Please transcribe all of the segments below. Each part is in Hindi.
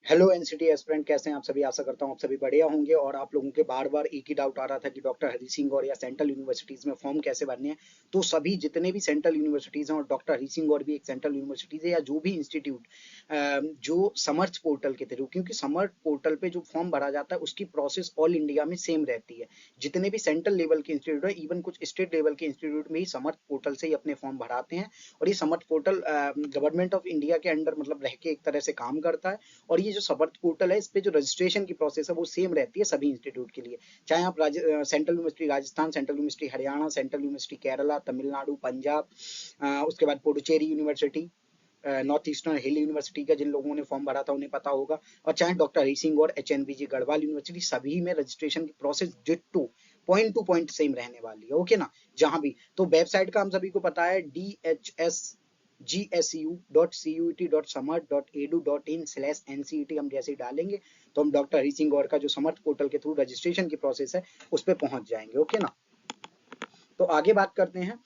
हेलो एनसीटी एस्पिरेंट, कैसे हैं आप सभी। आशा करता हूं आप सभी बढ़िया होंगे। और आप लोगों के बार बार एक ही डाउट आ रहा था कि डॉक्टर हरि सिंह गौर या सेंट्रल यूनिवर्सिटीज में फॉर्म कैसे भरने हैं। तो सभी जितने भी सेंट्रल यूनिवर्सिटीज हैं, और डॉक्टर हरि सिंह गौर भी एक सेंट्रल यूनिवर्सिटीज है, या जो भी इंस्टीट्यूट जो समर्थ पोर्टल के थ्रू, क्योंकि समर्थ पोर्टल पे जो फॉर्म भरा जाता है उसकी प्रोसेस ऑल इंडिया में सेम रहती है। जितने भी सेंट्रल लेवल के इंस्टीट्यूट है, इवन कुछ स्टेट लेवल के इंस्टीट्यूट में ही समर्थ पोर्टल से ही अपने फॉर्म भराते हैं। और ये समर्थ पोर्टल गवर्नमेंट ऑफ इंडिया के अंडर मतलब रह के एक तरह से काम करता है। और ये जो समर्थ पोर्टल है, इस पे जो रजिस्ट्रेशन की प्रोसेस है वो सेम रहती है सभी इंस्टीट्यूट के लिए। चाहे आप central university Rajasthan, central university Haryana, central university Kerala, Tamil Nadu, Punjab, उसके बाद पुडुचेरी यूनिवर्सिटी, नॉर्थ ईस्टर्न हिल यूनिवर्सिटी का जिन लोगों ने फॉर्म भरा था उन्हें पता होगा। और चाहे डॉक्टर हरि सिंह और एचएनबीजी गढ़वाल यूनिवर्सिटी, सभी में रजिस्ट्रेशन की process ditto point two point same रहने वाली है। ओके ना। जहां भी तो वेबसाइट का हम सभी को पता है, dhsgsu.cut.samart.edu.in/ncet। हम जैसे ही डालेंगे तो हम डॉक्टर हरि सिंह गौर का जो समर्थ पोर्टल के थ्रू रजिस्ट्रेशन की प्रोसेस है उस पर पहुंच जाएंगे। ओके ना। तो आगे बात करते हैं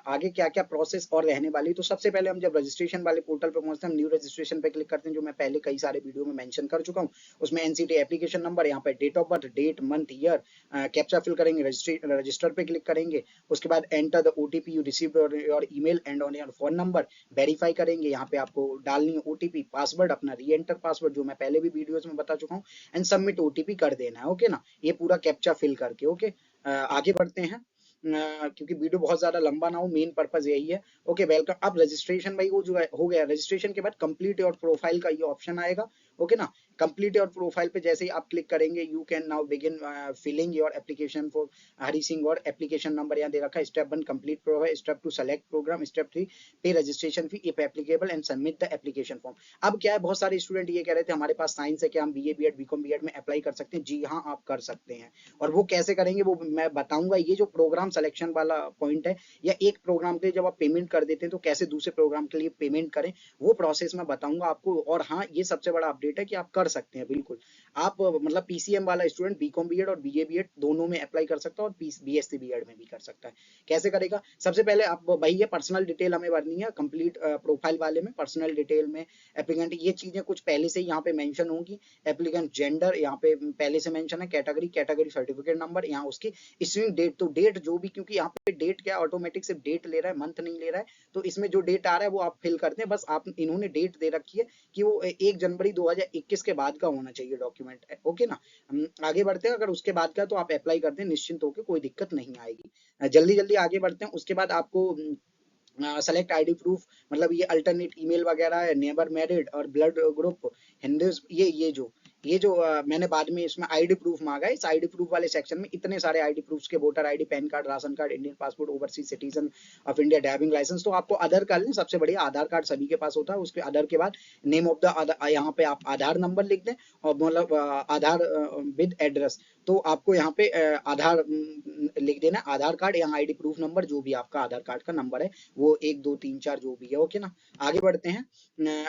आगे क्या क्या प्रोसेस और रहने वाली। तो सबसे पहले हम जब रजिस्ट्रेशन वाले पोर्टल पे पहुंचते हैं, हम न्यू रजिस्ट्रेशन पे क्लिक करते हैं, जो मैं पहले कई सारे वीडियो में मेंशन कर चुका हूं। उसमें एनसीटी एप्लीकेशन नंबर, यहाँ पे date of birth, date, month, year, captcha fill करेंगे, रजिस्टर पे क्लिक करेंगे। उसके बाद enter the OTP you receive your email and on your phone number, verify करेंगे। यहाँ पे आपको डालनी है ओटीपी, पासवर्ड अपना री एंटर पासवर्ड, जो मैं पहले भी वीडियोस में बता चुका हूँ, एंड सबमिट ओटीपी कर देना है। ओके ना। ये पूरा कैप्चा फिल करके। ओके। आगे बढ़ते हैं क्योंकि वीडियो बहुत ज्यादा लंबा ना हो, मेन पर्पज यही है। Okay, welcome. अब रजिस्ट्रेशन भाई वो जो है हो गया। रजिस्ट्रेशन के बाद कंप्लीट योर प्रोफाइल का ये ऑप्शन आएगा। ओके ना। कंप्लीट योर प्रोफाइल पे जैसे ही आप क्लिक करेंगे, you can now begin filling your application for Hari Singh. और एप्लीकेशन नंबर यहाँ दे रखा है। Step 1 complete profile, step 2 select programme, step 3 pay registration fee if applicable and submit the application form. अब क्या है, बहुत सारे स्टूडेंट ये कह रहे थे हमारे पास साइंस है, क्या हम बीए बीएड बीकॉम बीएड में अप्लाई कर सकते हैं। जी हाँ, आप कर सकते हैं। और वो कैसे करेंगे वो मैं बताऊंगा। ये जो प्रोग्राम सिलेक्शन वाला पॉइंट है, या एक प्रोग्राम के लिए जब आप पेमेंट कर देते हैं तो कैसे दूसरे प्रोग्राम के लिए पेमेंट करें, वो प्रोसेस मैं बताऊंगा आपको। और हाँ, ये सबसे बड़ा अपडेट है कि आप कर सकते हैं बिल्कुल। आप मतलब पीसीएम वाला स्टूडेंट बीकॉम बीएड और बीए बीएड दोनों में अप्लाई कर सकता है, और बीएससी बीएड में भी कर सकता है। कैसे करेगा, सबसे पहले आप भाई ये पर्सनल डिटेल हमें भरनी है कंप्लीट प्रोफाइल वाले में। पर्सनल डिटेल में एप्लीकेंट ये चीजें कुछ पहले से ही यहाँ पे मेंशन होंगी। एप्लीकेंट जेंडर यहाँ पे पहले से मेंशन है। कैटेगरी, कैटेगरी सर्टिफिकेट नंबर, यहाँ उसकी इश्यूइंग डेट। तो डेट जो भी, क्योंकि यहाँ पे डेट क्या ऑटोमेटिक सिर्फ डेट ले रहा है, मंथ नहीं ले रहा है। तो इसमें जो डेट आ रहा है वो आप फिल करते हैं। बस आप इन्होंने डेट दे रखी है कि वो 1 जनवरी 2021 के बाद का होना चाहिए डॉक्यूमेंट। ओके ना। हम आगे बढ़ते हैं। अगर उसके बाद का तो आप अप्लाई करते हैं निश्चिंत होकर, कोई दिक्कत नहीं आएगी। जल्दी जल्दी आगे बढ़ते हैं। उसके बाद आपको सेलेक्ट आईडी प्रूफ, मतलब ये अल्टरनेट ईमेल वगैरह है, नेबर मैरिड और ब्लड ग्रुप हिंदू। ये जो मैंने बाद में इसमें आईडी प्रूफ मांगा है। इस आईडी प्रूफ वाले सेक्शन में इतने सारे आईडी प्रूफ्स के, voter ID, PAN card, ration card, Indian passport, overseas citizen of India, driving licence. तो आपको आधार कार्ड लें, सबसे बढ़िया आधार कार्ड सभी के पास होता है। उसके आधार के बाद नेम ऑफ द, यहाँ पे आप आधार नंबर लिख दें, और मतलब आधार विद एड्रेस। तो आपको यहाँ पे आधार लिख देना, आधार कार्ड या आईडी प्रूफ नंबर, जो भी आपका आधार कार्ड का नंबर है वो 1 2 3 4 जो भी है। ओके ना। आगे बढ़ते हैं।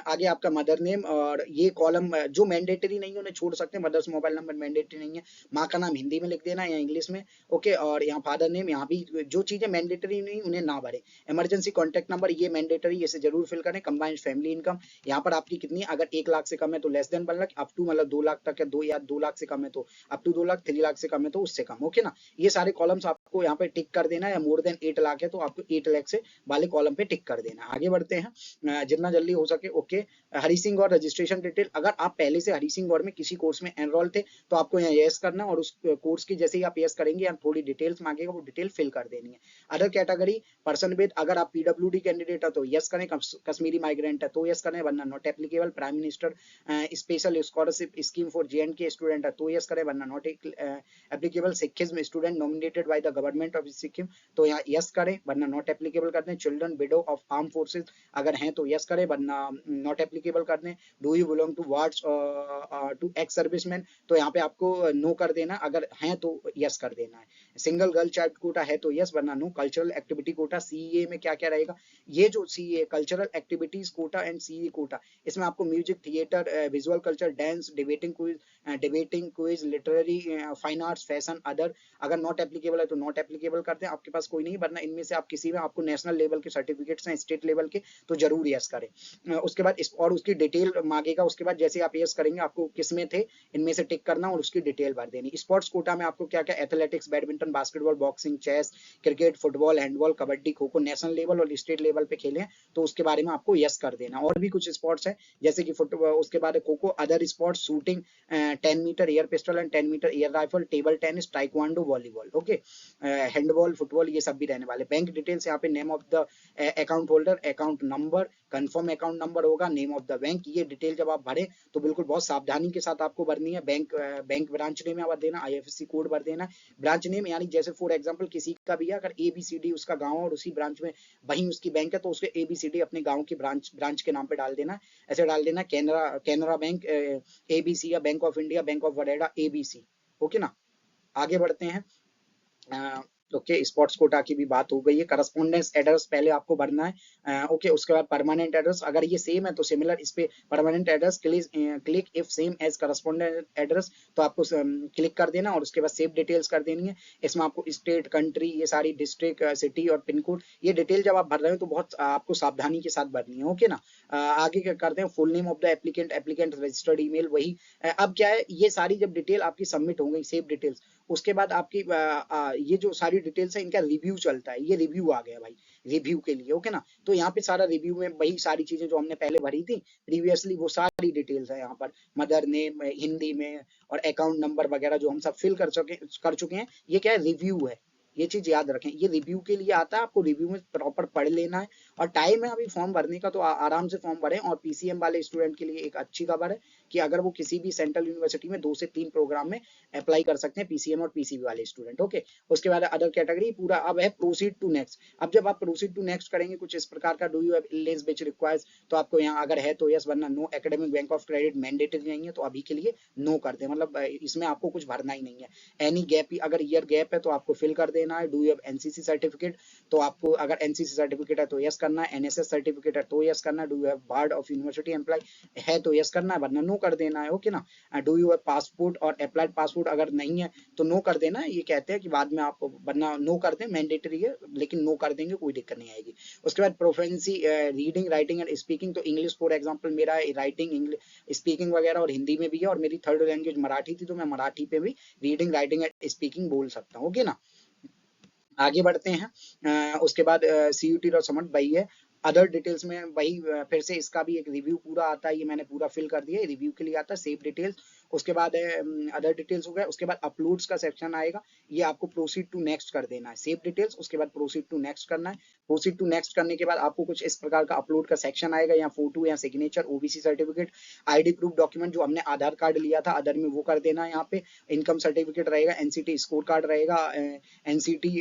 आगे आपका मदर नेम, और ये कॉलम जो मैंडेटरी नहीं है उन्हें छोड़ सकते हैं। मदर्स मोबाइल नंबर मैंडेटरी नहीं है। माँ का नाम हिंदी में लिख देना या इंग्लिश में। ओके। और यहाँ फादर नेम, यहाँ भी जो चीजें मैंडेटरी नहीं उन्हें ना भरे। इमरजेंसी कॉन्टेक्ट नंबर ये मैंडेटरी, इसे जरूर फिल करें। कंबाइंड फैमिली इनकम, यहाँ पर आपकी कितनी, अगर 1 लाख से कम है तो less than 1 lakh, up to मतलब 2 लाख तक है, 2 लाख से कम है तो अप टू 2 लाख, 3 लाख से कम है तो उससे कम। ओके ना। ये सारे कॉलम्स आपको यहाँ पे टिक कर देना है। या मोर देन 8 लाख है तो आपको 8 लाख से वाले कॉलम पे टिक कर देना। आगे बढ़ते हैं जितना जल्दी हो सके। ओके। हरी सिंह गौर रजिस्ट्रेशन डिटेल, अगर आप पहले से हरी सिंह गौर में किसी कोर्स में एनरोल थे तो आपको यहाँ यस करना, और उस कोर्स की जैसे ही आप यस करेंगे यहाँ थोड़ी डिटेल्स मांगेगा, वो डिटेल फिल कर देनी है। अदर कैटेगरी पर्सन विद, अगर आप पीडब्ल्यूडी कैंडिडेट है तो यस करें, कश्मीरी माइग्रेंट है तो यस करें, वरना not applicable. Prime minister special scholarship scheme for J&K student है तो यस करें, वरना not applicable. Sikhism student nominated by the government of Sikkim तो यहाँ यस करें, वरना नॉट एप्लीकेबल कर दें। Children window of arm forces अगर हैं तो यस करें, वरना नॉट एप्लीकेबल कर दें। Do you belong to wards to ex serviceman तो यहाँ पे आपको नो कर देना, अगर हैं तो यस कर देना है। सिंगल गर्ल चाइल्ड कोटा है तो यस, वरना no. Cultural activity quota, CA में क्या क्या रहेगा, ये जो CA cultural activities quota and CA quota, इसमें आपको music, theatre, visual culture, dance, debating quiz, literary, fine arts, fashion, other अगर नॉट एप्लीकेबल है तो नॉट एप्लीकेबल करते हैं, आपके पास कोई नहीं। वरना इनमें से आप किसी में आपको नेशनल लेवल के सर्टिफिकेट्स हैं, स्टेट लेवल के, तो जरूर यस करें। उसके बाद और उसकी डिटेल मांगेगा। उसके बाद जैसे आप यस करेंगे आपको किस में थे इनमें से टिक करना और उसकी डिटेल भर देनी। स्पोर्ट्स कोटा में आपको क्या क्या athletics, badminton, basketball, boxing, chess, cricket, football, handball, kabaddi, kho kho national level और स्टेट लेवल पे खेले हैं तो उसके बारे में आपको यस कर देना। और भी कुछ स्पोर्ट्स है जैसे कि फुटबॉल, उसके बाद kho kho, other sports, shooting, 10 metre air pistol and 10 metre air rifle, table tennis, taekwondo, volleyball, okay, handball, football, ये सब भी रहने वाले। बैंक डिटेल्स यहाँ पे name of the account holder, account number, confirm account number होगा, नेम ऑफ द बैंक। ये डिटेल जब आप भरें तो बिल्कुल बहुत सावधानी के साथ आपको भरनी है। बैंक ब्रांच नेम भर देना, आईएफएससी कोड भर देना। ब्रांच नेम यानी जैसे फॉर एग्जांपल किसी का भी है अगर एबीसीडी उसका गांव और उसी ब्रांच में वहीं उसकी बैंक है तो उसके एबीसीडी अपने गांव की ब्रांच के नाम पे डाल देना। ऐसे डाल देना कैनरा बैंक एबीसी या bank of India, bank of Baroda ABC, okay ना। आगे बढ़ते हैं। ओके, स्पोर्ट्स कोटा की भी बात हो गई है। करस्पॉन्डेंस एड्रेस पहले आपको भरना है। ओके, उसके बाद परमानेंट एड्रेस, अगर ये सेम है तो सिमिलर इस पे permanent address click if same as correspondent address, तो आपको क्लिक कर देना और उसके बाद सेव डिटेल्स कर देनी है। इसमें आपको स्टेट, कंट्री, ये सारी डिस्ट्रिक्ट, सिटी और पिन कोड, ये डिटेल जब आप भर रहे हो तो बहुत आपको सावधानी के साथ भरनी है, ओके ना। आगे क्या करते हैं, full name of the applicant, applicant registered email, वही। अब क्या है, ये सारी जब डिटेल आपकी सबमिट हो गई, सेव डिटेल्स, उसके बाद आपकी ये जो सारी डिटेल्स है इनका रिव्यू चलता है। ये रिव्यू आ गया भाई, रिव्यू के लिए, ओके ना। तो यहाँ पे सारा रिव्यू में वही सारी चीजें जो हमने पहले भरी थी प्रीवियसली, वो सारी डिटेल्स है यहाँ पर, मदर नेम हिंदी में और अकाउंट नंबर वगैरह जो हम सब फिल कर चुके हैं। ये क्या है, रिव्यू है, ये चीज याद रखें, ये रिव्यू के लिए आता है। आपको रिव्यू में प्रॉपर पढ़ लेना है और टाइम है अभी फॉर्म भरने का, तो आराम से फॉर्म भरें। और पीसीएम वाले स्टूडेंट के लिए एक अच्छी खबर है कि अगर वो किसी भी सेंट्रल यूनिवर्सिटी में 2 से 3 प्रोग्राम में अप्लाई कर सकते हैं, पीसीएम और पीसीबी वाले स्टूडेंट, ओके। उसके बाद अदर कैटेगरी पूरा अब है प्रोसीड टू नेक्स्ट। अब जब आप प्रोसीड टू नेक्स्ट करेंगे कुछ इस प्रकार का, do you have illness which requires, तो आपको यहाँ अगर है तो यस, वरना no. Academic bank of credit mandatory नहीं है तो अभी के लिए नो कर दे, मतलब इसमें आपको कुछ भरना ही नहीं है। एनी गैप, अगर ईयर गैप है तो आपको फिल कर देना है। Do you have NCC certificate, तो आपको अगर एनसीसी सर्टिफिकेट है तो यस करना है। एनएसएस सर्टिफिकेट है तो यस करना है। Do you have ward of university employ है तो यस करना है, वरना नो कर देना है, ओके ना। डू यू हैव पासपोर्ट और अप्लाइड पासपोर्ट, अगर नहीं है तो नो कर देना। ये कहते हैं कि बाद में आप, वरना नो कर दें, मैंडेटरी है लेकिन नो कर देंगे, कोई दिक्कत नहीं आएगी। उसके बाद proficiency reading, writing and speaking, तो इंग्लिश फॉर एग्जांपल मेरा राइटिंग, इंग्लिश, स्पीकिंग वगैरह और हिंदी में भी है, और मेरी थर्ड लैंग्वेज मराठी थी तो मैं मराठी पे भी रीडिंग, राइटिंग एंड स्पीकिंग बोल सकता हूँ, ओके ना। आगे बढ़ते हैं। उसके बाद सीयूटी और समझ वही है। अदर डिटेल्स में वही फिर से इसका भी एक रिव्यू पूरा आता है, ये मैंने पूरा फिल कर दिया है, रिव्यू के लिए आता है। सेव डिटेल्स, उसके बाद अदर डिटेल्स हो गया। उसके बाद अपलोड्स का सेक्शन आएगा, ये आपको प्रोसीड टू नेक्स्ट कर देना है। सेव डिटेल्स, उसके बाद प्रोसीड टू नेक्स्ट करना है। प्रोसीड टू नेक्स्ट करने के बाद आपको कुछ इस प्रकार का अपलोड का सेक्शन आएगा, या फोटो या signature, OBC certificate, ID proof document जो हमने आधार कार्ड लिया था अदर में वो कर देना है। यहाँ पे इनकम सर्टिफिकेट रहेगा, एनसीटी स्कोर कार्ड रहेगा, एनसीटी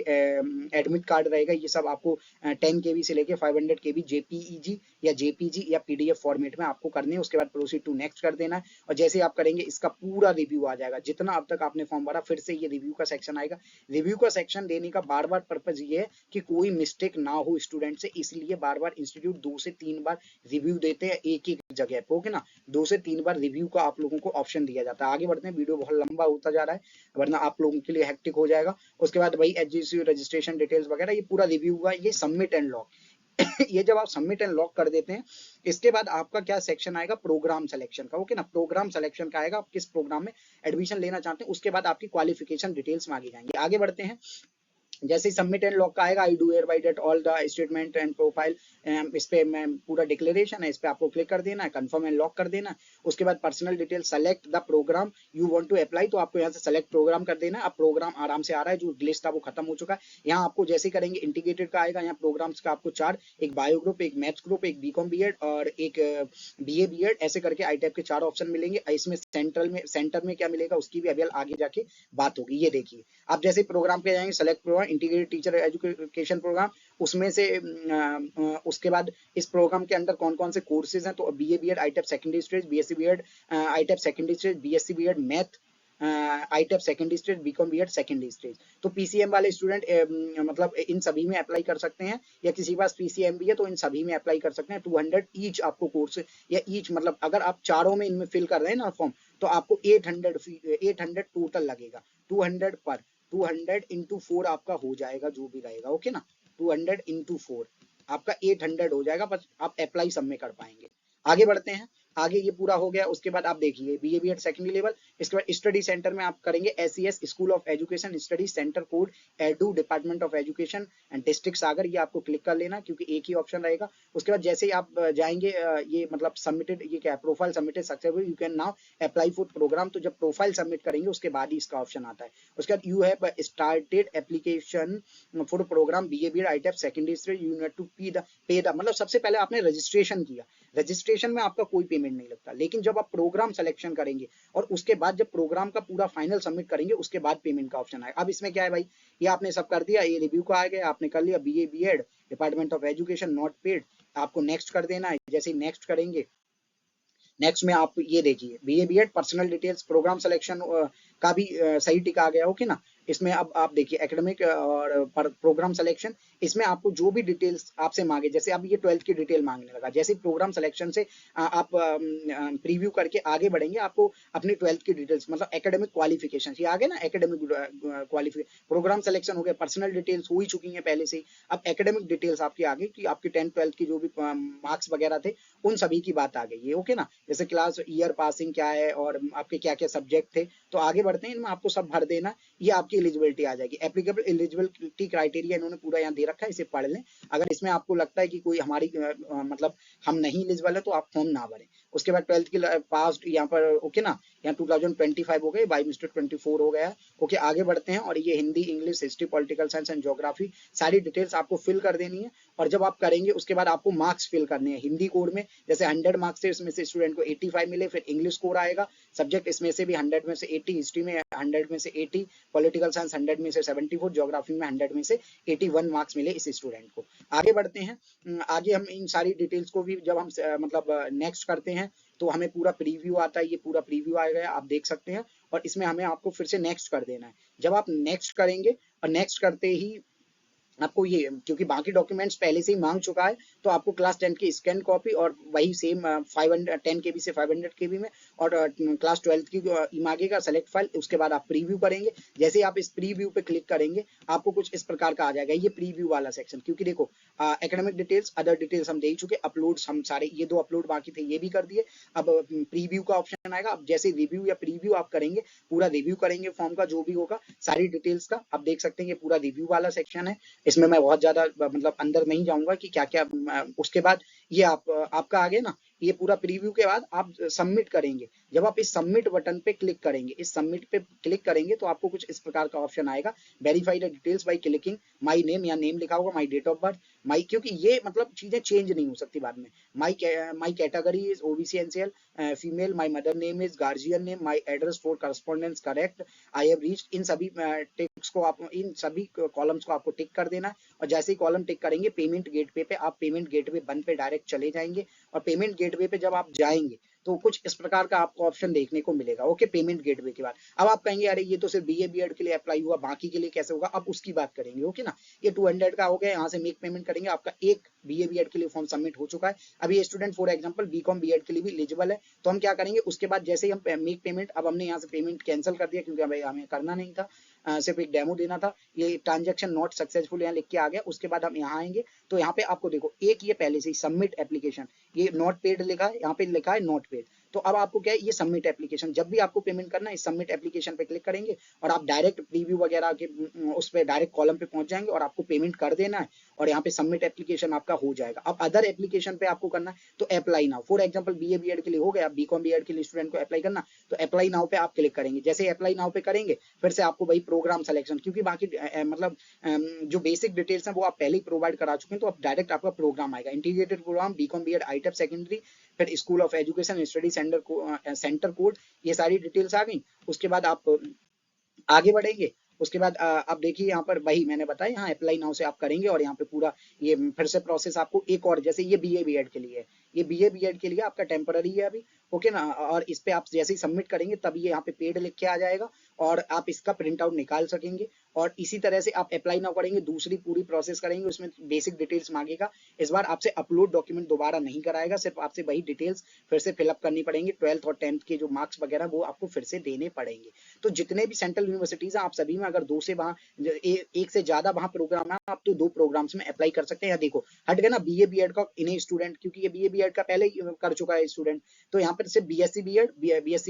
एडमिट कार्ड रहेगा। ये सब आपको 10 केबी से लेके 500 केबी जेपीईजी या जेपीजी या पीडीएफ फॉर्मेट में आपको करने हैं। उसके बाद प्रोसीड टू नेक्स्ट कर देना है, और जैसे आप करेंगे इसका पूरा रिव्यू आ जाएगा। जितना अब तक आपने फॉर्म भरा फिर से ये रिव्यू का सेक्शन आएगा। रिव्यू का सेक्शन देने का बार बार पर्पज ये है कि कोई मिस्टेक ना हो स्टूडेंट से, इसलिए बार बार इंस्टीट्यूट 2 से 3 बार रिव्यू देते हैं एक एक जगह पे, ओके ना। 2 से 3 बार रिव्यू का आप लोगों को ऑप्शन दिया जाता है। आगे बढ़ते हैं, वीडियो बहुत लंबा होता जा रहा है वरना आप लोगों के लिए हेक्टिक हो जाएगा। उसके बाद वही एचजीसी रजिस्ट्रेशन डिटेल्स वगैरह, ये पूरा रिव्यू हुआ। ये सबमिट एंड लॉक ये जब आप सबमिट एंड लॉक कर देते हैं, इसके बाद आपका क्या सेक्शन आएगा, प्रोग्राम सिलेक्शन का, ओके ना। प्रोग्राम सिलेक्शन का आएगा, आप किस प्रोग्राम में एडमिशन लेना चाहते हैं, उसके बाद आपकी क्वालिफिकेशन डिटेल्स में आगे जाएंगे। आगे बढ़ते हैं, जैसे ही सबमिट एंड लॉक का आएगा, I do hereby that all the statement and profile, इस पे मैं पूरा डिक्लेरेशन है, इस पे आपको क्लिक कर देना है, कंफर्म एंड लॉक कर देना है। उसके बाद personal detail, select the program you want to apply, तो आपको यहाँ से सेलेक्ट प्रोग्राम कर देना है। अब प्रोग्राम आराम से आ रहा है, जो लिस्ट था वो खत्म हो चुका है। यहाँ आपको जैसे करेंगे इंटीग्रेटेड का आएगा, यहाँ प्रोग्राम्स का आपको 4, एक बायो ग्रुप, एक मैथ्स ग्रुप, एक बीकॉम बीएड और एक बीए बीएड, ऐसे करके आई टाइप के 4 ऑप्शन मिलेंगे। इसमें सेंटर में क्या मिलेगा उसकी भी अभी आगे जाके बात होगी। ये देखिए, आप जैसे प्रोग्राम पे जाएंगे, select program integrated teacher education program, उसमें से उसके बाद इस प्रोग्राम के अंदर कौन कौन से कोर्सेज हैं, तो BA BEd ITEP secondary stage, BSc BEd ITEP secondary stage, BSc BEd math ITEP secondary stage, BCom BEd secondary stage. तो पीसीएम वाले स्टूडेंट मतलब इन सभी में अप्लाई कर सकते हैं, या किसी के पास पीसीएम भी है तो इन सभी में अप्लाई कर सकते हैं। 200 ईच आपको कोर्स, या ईच मतलब अगर आप चारों में इनमें फिल कर रहे हैं ना फॉर्म, तो आपको 800 टोटल लगेगा। 200 पर 200 इंटू 4 आपका हो जाएगा जो भी रहेगा, ओके ना। 200 इंटू 4 आपका 800 हो जाएगा, बस आप अप्लाई सब में कर पाएंगे। आगे बढ़ते हैं। आगे ये पूरा हो गया, उसके बाद आप देखिए बीए बीएड सेकेंडरी लेवल, इसके बाद स्टडी सेंटर में आप करेंगे SES school of education study centre code edu department of education and district Sagar, ये आपको क्लिक कर लेना क्योंकि एक ही ऑप्शन रहेगा। उसके बाद जैसे ही आप जाएंगे ये मतलब सबमिटेड, ये क्या है, profile submitted successful you can now apply for program, तो जब प्रोफाइल सबमिट करेंगे उसके बाद ही इसका ऑप्शन आता है। उसके बाद you have started application for program BA BEd ITEP secondary, you need to pay the, मतलब सबसे पहले आपने रजिस्ट्रेशन किया, रजिस्ट्रेशन में आपका कोई पेमेंट नहीं लगता, लेकिन जब आप प्रोग्राम सिलेक्शन करेंगे और उसके बाद जब प्रोग्राम का पूरा फाइनल सबमिट करेंगे उसके बाद पेमेंट का ऑप्शन आएगा। अब इसमें क्या है भाई, ये आपने सब कर दिया, ये रिव्यू का आ गया, आपने कर लिया BA BEd department of education not paid, आपको नेक्स्ट कर देना है। जैसे ही नेक्स्ट करेंगे, नेक्स्ट में आप ये देखिए BA BEd personal details program selection का भी सही टिक आ गया, ओके ना। इसमें अब आप देखिए एकेडमिक और प्रोग्राम सिलेक्शन, इसमें आपको जो भी डिटेल्स आपसे मांगे, जैसे अब ये 12th की डिटेल मांगने लगा, जैसे प्रोग्राम सिलेक्शन से आप प्रीव्यू करके आगे बढ़ेंगे, आपको अपनी 12th की डिटेल्स मतलब एकेडमिक क्वालिफिकेशन ये आगे ना, एकेडमिक क्वालिफिकेशन, प्रोग्राम सिलेक्शन हो गया, पर्सनल डिटेल्स हो ही चुकी हैं पहले से ही, अब एकेडमिक डिटेल्स आपकी आगे कि आपकी 10th 12th की जो भी मार्क्स वगैरह थे उन सभी की बात आ गई है, ओके ना। जैसे क्लास ईयर पासिंग क्या है और आपके क्या क्या सब्जेक्ट थे, तो आगे बढ़ते हैं, इनमें आपको सब भर देना, ये आपकी एलिजिबिलिटी आ जाएगी। एप्लीकेबल एलिजिबिलिटी क्राइटेरिया इन्होंने पूरा यहाँ दे रखा है, इसे पढ़ लें। अगर इसमें आपको लगता है कि कोई हमारी मतलब हम नहीं एलिजिबल है तो आप फॉर्म ना भरें। उसके बाद 12th की पास यहाँ पर, ओके ना, यहाँ 2025 हो गए, बाई मिस्टेक 24 हो गया, ओके। आगे बढ़ते हैं, और ये Hindi English history political science and geography सारी डिटेल्स आपको फिल कर देनी है। और जब आप करेंगे उसके बाद आपको मार्क्स फिल करने हैं हिंदी कोड में, जैसे 100 मार्क्स से इसमें से स्टूडेंट को 85 मिले, फिर इंग्लिश कोड आएगा, सब्जेक्ट इसमें से भी 100 में से 80, हिस्ट्री में 100 में से 80, पॉलिटिकल साइंस 100 में से 74, ज्योग्राफी में 100 में से 81 मार्क्स मिले इस स्टूडेंट को। आगे बढ़ते हैं, आगे हम इन सारी डिटेल्स को भी जब हम मतलब नेक्स्ट करते हैं तो हमें पूरा प्रीव्यू आता है, ये पूरा प्रीव्यू आ गया आप देख सकते हैं, और इसमें हमें आपको फिर से नेक्स्ट कर देना है। जब आप नेक्स्ट करेंगे और नेक्स्ट करते ही आपको ये, क्योंकि बाकी डॉक्यूमेंट्स पहले से ही मांग चुका है, तो आपको क्लास 10 की स्कैन कॉपी और वही सेम 510 KB से 500 KB में, और क्लास 12 की मांगेगा सेलेक्ट फाइल, उसके बाद आप प्रीव्यू करेंगे। जैसे आप इस प्रीव्यू पे क्लिक करेंगे आपको कुछ इस प्रकार का आ जाएगा, ये प्रीव्यू वाला सेक्शन, क्योंकि देखो एकेडमिक डिटेल्स अदर डिटेल्स हम दे ही चुके, अपलोड्स हम सारे, ये 2 अपलोड बाकी थे ये भी कर दिए। अब प्रीव्यू का ऑप्शन आएगा, अब जैसे रिव्यू या प्रीव्यू आप करेंगे, पूरा रिव्यू करेंगे फॉर्म का जो भी होगा सारी डिटेल्स का, आप देख सकते हैं ये पूरा रिव्यू वाला सेक्शन है। इसमें मैं बहुत ज्यादा मतलब अंदर नहीं जाऊंगा कि क्या क्या, उसके बाद ये आपका आगे ना, ये पूरा प्रीव्यू के बाद आप सबमिट करेंगे। जब आप इस सबमिट बटन पे क्लिक करेंगे, इस सबमिट पे क्लिक करेंगे तो आपको कुछ इस प्रकार का ऑप्शन आएगा, verify the details by clicking my name, या नेम लिखा होगा, माय डेट ऑफ बर्थ, माई, क्योंकि ये मतलब चीजें चेंज नहीं हो सकती बाद में। My category is OBC NCL female, my mother name is guardian name, my address for correspondence correct, I have reached, इन सभी टिक्स को आप, इन सभी कॉलम्स को आपको टिक कर देना है। और जैसे ही कॉलम टिक करेंगे पेमेंट गेटवे पे, आप पेमेंट गेटवे 1 पे डायरेक्ट चले जाएंगे, और पेमेंट गेटवे पे जब आप जाएंगे तो कुछ इस प्रकार का आपको ऑप्शन देखने को मिलेगा, ओके। पेमेंट गेटवे के बाद अब आप कहेंगे अरे ये तो सिर्फ बीए बीएड के लिए अप्लाई हुआ, बाकी के लिए कैसे होगा, अब उसकी बात करेंगे, ओके ना। ये 200 का हो गया, यहाँ से मेक पेमेंट करेंगे, आपका एक बीए बीएड के लिए फॉर्म सबमिट हो चुका है। अब ये student for example BCom BEd के लिए भी एलिजिबल है, तो हम क्या करेंगे उसके बाद जैसे ही हम मेक पेमेंट, अब हमने यहाँ से पेमेंट कैंसिल कर दिया क्योंकि भाई हमें करना नहीं था, सिर्फ एक डेमो देना था, ये ट्रांजेक्शन नॉट सक्सेसफुल यहाँ लिख के आ गया। उसके बाद हम यहाँ आएंगे तो यहाँ पे आपको देखो एक ये पहले से ही सबमिट एप्लीकेशन, ये नॉट पेड लिखा है, यहाँ पे लिखा है नॉट पेड, तो अब आपको क्या है ये सबमिट एप्लीकेशन, जब भी आपको पेमेंट करना है इस सबमिट एप्लीकेशन पे क्लिक करेंगे और आप डायरेक्ट प्रीव्यू वगैरह के उस पे डायरेक्ट कॉलम पे पहुंच जाएंगे और आपको पेमेंट कर देना है, और यहाँ पे सबमिट एप्लीकेशन आपका हो जाएगा। अब अदर एप्लीकेशन पे आपको करना है तो apply now, for example BA BEd के लिए हो गया, बीकॉम बीएड के लिए स्टूडेंट को अप्लाई करना तो अप्लाई नाउ पे आप क्लिक करेंगे। जैसे अप्लाई नाउ पे करेंगे फिर से आपको वही प्रोग्राम सिलेक्शन, क्योंकि बाकी मतलब जो बेसिक डिटेल्स हैं वो आप पहले ही प्रोवाइड करा चुके हैं, तो अब डायरेक्ट आपका प्रोग्राम आएगा, integrated programme BCom BEd ITEP secondary, फिर school of education study centre code, ये सारी डिटेल्स आ गई। उसके बाद आप आगे बढ़ेंगे, उसके बाद आप देखिए यहाँ पर वही मैंने बताया, यहाँ अप्लाई नाउ से आप करेंगे और यहाँ पे पूरा ये फिर से प्रोसेस आपको एक और, जैसे ये बीए बीएड के लिए है, ये बीए बीएड के लिए आपका टेम्पररी है अभी, ओके ना। और इस पे आप जैसे ही सबमिट करेंगे तब ये यहाँ पे पेड लिख के आ जाएगा, और आप इसका प्रिंट आउट निकाल सकेंगे। और इसी तरह से आप अप्लाई नाउ करेंगे, दूसरी पूरी प्रोसेस करेंगे, उसमें बेसिक डिटेल्स मांगेगा। इस बार आपसे अपलोड डॉक्यूमेंट दोबारा नहीं कराएगा, सिर्फ आपसे वही डिटेल्स फिर से फिलअप करनी पड़ेंगी। 12th और 10th के जो मार्क्स वगैरह वो आपको फिर से देने पड़ेंगे। तो जितने भी सेंट्रल यूनिवर्सिटीज हैं, आप सभी में अगर दो से वहाँ एक से ज्यादा वहाँ प्रोग्राम है, आप तो 2 प्रोग्राम्स में अप्लाई कर सकते हैं। यहाँ देखो हट गया ना बीए बीएड का इन्हें स्टूडेंट, क्योंकि ये बीए बीएड का पहले ही कर चुका है स्टूडेंट। तो यहाँ पर सिर्फ बीएससी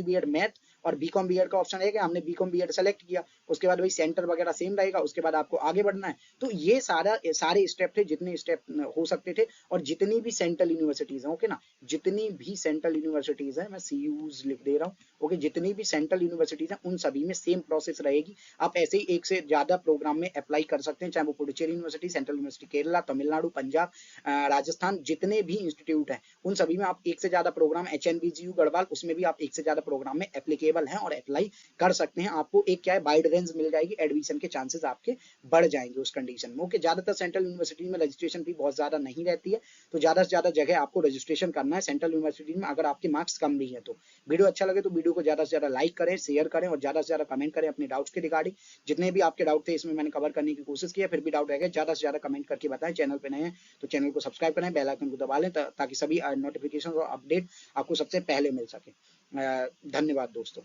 बीएड मैथ और बीकॉम बीएड का ऑप्शन रहेगा। हमने बीकॉम बीएड सेलेक्ट किया, उसके बाद वही सेंटर वगैरह सेम रहेगा, उसके बाद आपको आगे बढ़ना है। तो ये सारे स्टेप थे, जितने स्टेप हो सकते थे। और जितनी भी सेंट्रल यूनिवर्सिटीज हैं, ओके ना, जितनी भी सेंट्रल यूनिवर्सिटीज हैं, मैं सीयूज लिख दे रहा हूँ, ओके, जितनी भी सेंट्रल यूनिवर्सिटीज हैं उन सभी में सेम प्रोसेस रहेगी। आप ऐसे ही एक से ज्यादा प्रोग्राम में अप्लाई कर सकते हैं, चाहे वो Puducherry university, central university Kerala, Tamil Nadu, Punjab, Rajasthan, जितने भी इंस्टीट्यूट हैं उन सभी में आप एक से ज्यादा प्रोग्राम, एचएनबीजीयू गढ़वाल, उसमें भी आप एक से ज्यादा प्रोग्राम में एप्लीकेबल हैं और अप्लाई कर सकते हैं। आपको एक क्या है वाइड रेंज मिल जाएगी, एडमिशन के चांसेस आपके बढ़ जाएंगे उस कंडीशन में। ओके, ज्यादातर सेंट्रल यूनिवर्सिटी में रजिस्ट्रेशन फी बहुत ज्यादा नहीं रहती है, तो ज्यादा से ज्यादा जगह आपको रजिस्ट्रेशन करना है सेंट्रल यूनिवर्सिटी में, अगर आपके मार्क्स कम भी है तो। वीडियो अच्छा लगे तो वीडियो को ज्यादा से ज्यादा लाइक करें, शेयर करें और ज्यादा से ज्यादा कमेंट करें अपने डाउट्स के रिगार्डिंग। जितने भी आपके डाउट थे इसमें मैंने कवर करने की कोशिश की है, फिर भी डाउट रह गए ज्यादा से ज्यादा कमेंट करके बताएं। चैनल पे नए हैं तो चैनल को सब्सक्राइब करें, बेल आइकन को दबा लें ताकि सभी नोटिफिकेशन और अपडेट आपको सबसे पहले मिल सके। धन्यवाद दोस्तों।